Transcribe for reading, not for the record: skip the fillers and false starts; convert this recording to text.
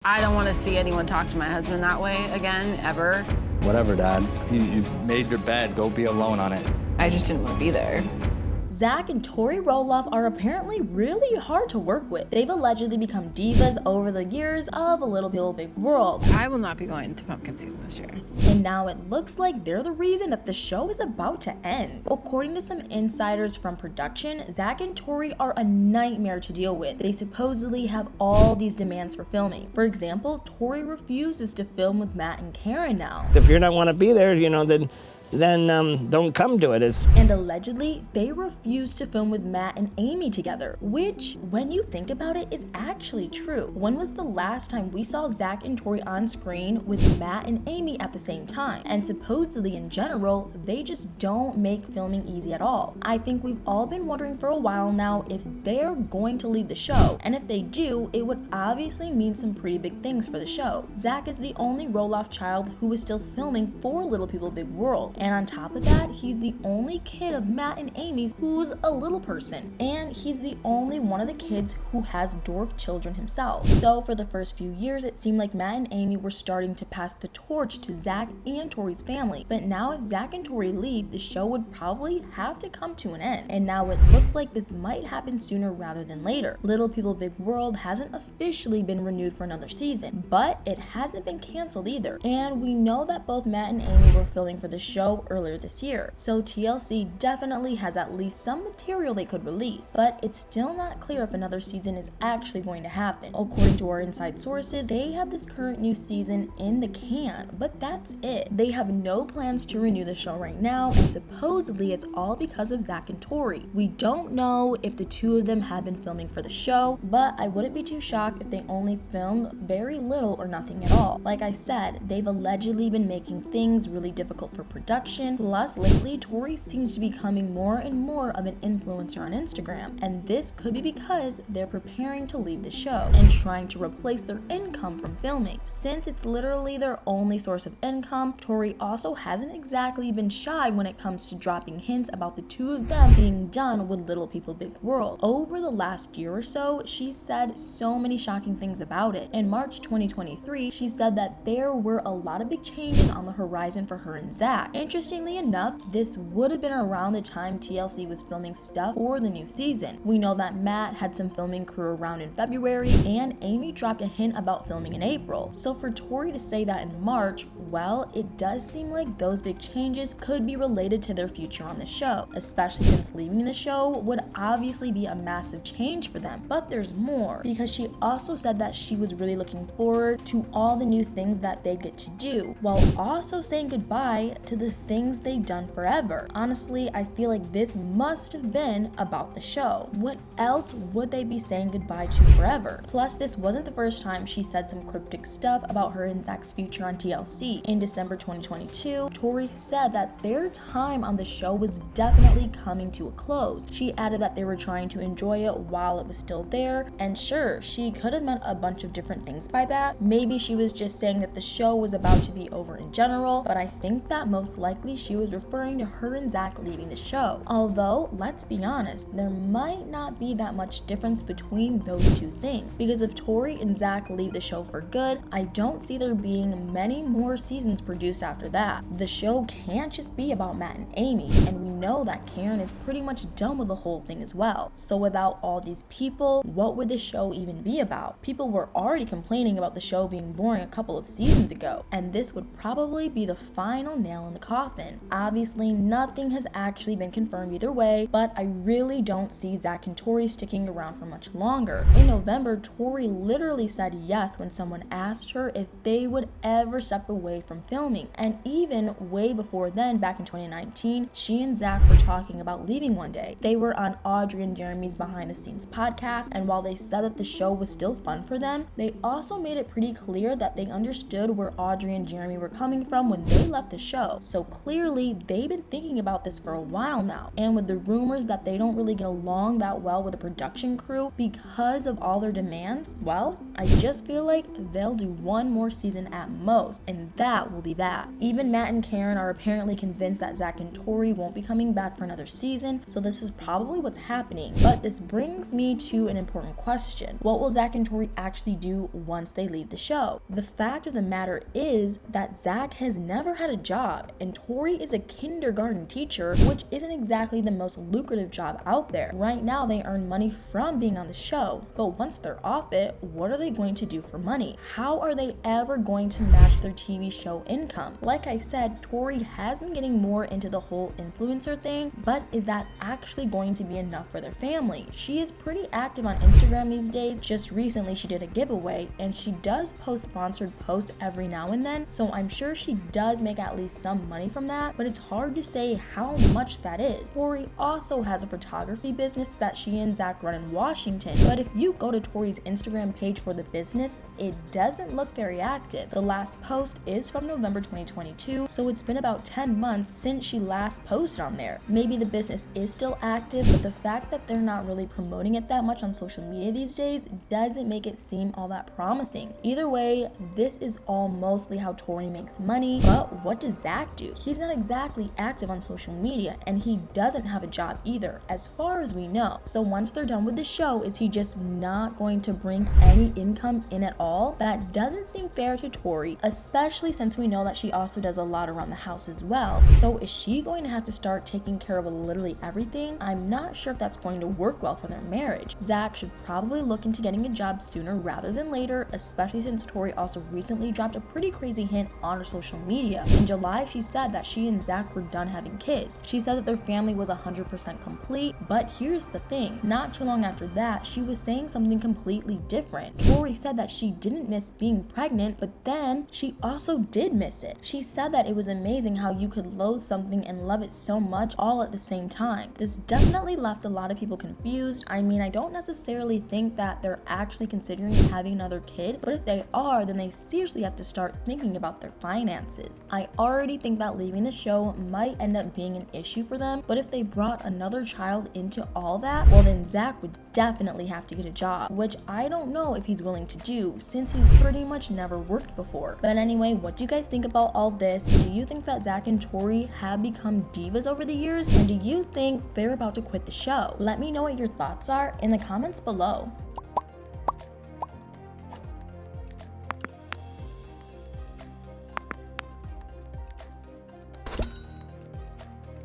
I don't want to see anyone talk to my husband that way again, ever. Whatever, Dad. You've made your bed. Go be alone on it. I just didn't want to be there. Zach and Tori Roloff are apparently really hard to work with. They've allegedly become divas over the years of A Little People Big World. I will not be going to pumpkin season this year. And now it looks like they're the reason that the show is about to end. According to some insiders from production, Zach and Tori are a nightmare to deal with. They supposedly have all these demands for filming. For example, Tori refuses to film with Matt and Karen now. If you don't want to be there, then don't come to it. And allegedly, they refuse to film with Matt and Amy together, which, when you think about it, is actually true. When was the last time we saw Zach and Tori on screen with Matt and Amy at the same time? And supposedly, in general, they just don't make filming easy at all. I think we've all been wondering for a while now if they're going to leave the show, and if they do, it would obviously mean some pretty big things for the show. Zach is the only Roloff child who is still filming for Little People Big World. And on top of that, he's the only kid of Matt and Amy's who's a little person. And he's the only one of the kids who has dwarf children himself. So for the first few years, it seemed like Matt and Amy were starting to pass the torch to Zach and Tori's family. But now if Zach and Tori leave, the show would probably have to come to an end. And now it looks like this might happen sooner rather than later. Little People Big World hasn't officially been renewed for another season, but it hasn't been canceled either. And we know that both Matt and Amy were filming for the show earlier this year, so TLC definitely has at least some material they could release, but it's still not clear if another season is actually going to happen. According to our inside sources, they have this current new season in the can, but that's it. They have no plans to renew the show right now, and supposedly it's all because of Zach and Tori. We don't know if the two of them have been filming for the show, but I wouldn't be too shocked if they only filmed very little or nothing at all. Like I said, they've allegedly been making things really difficult for production. Plus, lately, Tori seems to be becoming more and more of an influencer on Instagram, and this could be because they're preparing to leave the show and trying to replace their income from filming. Since it's literally their only source of income, Tori also hasn't exactly been shy when it comes to dropping hints about the two of them being done with Little People Big World. Over the last year or so, she said so many shocking things about it. In March 2023, she said that there were a lot of big changes on the horizon for her and Zach. Interestingly enough, this would have been around the time TLC was filming stuff for the new season. We know that Matt had some filming crew around in February, and Amy dropped a hint about filming in April. So for Tori to say that in March, well, it does seem like those big changes could be related to their future on the show, especially since leaving the show would obviously be a massive change for them. But there's more, because she also said that she was really looking forward to all the new things that they get to do, while also saying goodbye to the things they've done forever. Honestly, I feel like this must have been about the show. What else would they be saying goodbye to forever? Plus, this wasn't the first time she said some cryptic stuff about her and Zach's future on TLC. In December 2022, Tori said that their time on the show was definitely coming to a close. She added that they were trying to enjoy it while it was still there, and sure, she could have meant a bunch of different things by that. Maybe she was just saying that the show was about to be over in general, but I think that most likely she was referring to her and Zach leaving the show. Although, let's be honest, there might not be that much difference between those two things, because if Tori and Zach leave the show for good, I don't see there being many more seasons produced after that. The show can't just be about Matt and Amy, and we know that Karen is pretty much done with the whole thing as well. So without all these people, what would the show even be about? People were already complaining about the show being boring a couple of seasons ago, and this would probably be the final nail in the coffin. Obviously, nothing has actually been confirmed either way, but I really don't see Zach and Tori sticking around for much longer. In November, Tori literally said yes when someone asked her if they would ever step away from filming, and even way before then, back in 2019, she and Zach were talking about leaving one day. They were on Audrey and Jeremy's Behind the Scenes podcast, and while they said that the show was still fun for them, they also made it pretty clear that they understood where Audrey and Jeremy were coming from when they left the show. So So clearly, they've been thinking about this for a while now. And with the rumors that they don't really get along that well with the production crew because of all their demands, well, I just feel like they'll do one more season at most, and that will be that. Even Matt and Karen are apparently convinced that Zach and Tori won't be coming back for another season, so this is probably what's happening. But this brings me to an important question. What will Zach and Tori actually do once they leave the show? The fact of the matter is that Zach has never had a job, and Tori is a kindergarten teacher, which isn't exactly the most lucrative job out there. Right now, they earn money from being on the show, but once they're off it, what are they going to do for money? How are they ever going to match their TV show income? Like I said, Tori has been getting more into the whole influencer thing, but is that actually going to be enough for their family? She is pretty active on Instagram these days. Just recently, she did a giveaway, and she does post sponsored posts every now and then, so I'm sure she does make at least some money from that, but it's hard to say how much that is. Tori also has a photography business that she and Zach run in Washington, but if you go to Tori's Instagram page for the business, it doesn't look very active. The last post is from November 2022, so it's been about 10 months since she last posted on there. Maybe the business is still active, but the fact that they're not really promoting it that much on social media these days doesn't make it seem all that promising. Either way, this is all mostly how Tori makes money, but what does Zach do? He's not exactly active on social media, and he doesn't have a job either, as far as we know. So once they're done with the show, is he just not going to bring any income in at all? That doesn't seem fair to Tori, especially since we know that she also does a lot around the house as well. So is she going to have to start taking care of literally everything? I'm not sure if that's going to work well for their marriage. Zach should probably look into getting a job sooner rather than later, especially since Tori also recently dropped a pretty crazy hint on her social media. In July, she said that she and Zach were done having kids. She said that their family was 100% complete, but here's the thing. Not too long after that, she was saying something completely different. Tori said that she didn't miss being pregnant, but then she also did miss it. She said that it was amazing how you could loathe something and love it so much all at the same time. This definitely left a lot of people confused. I mean, I don't necessarily think that they're actually considering having another kid, but if they are, then they seriously have to start thinking about their finances. I already think that leaving the show might end up being an issue for them, but if they brought another child into all that, well then Zach would definitely have to get a job, which I don't know if he's willing to do since he's pretty much never worked before. But anyway, what do you guys think about all this? Do you think that Zach and Tori have become divas over the years? And do you think they're about to quit the show? Let me know what your thoughts are in the comments below.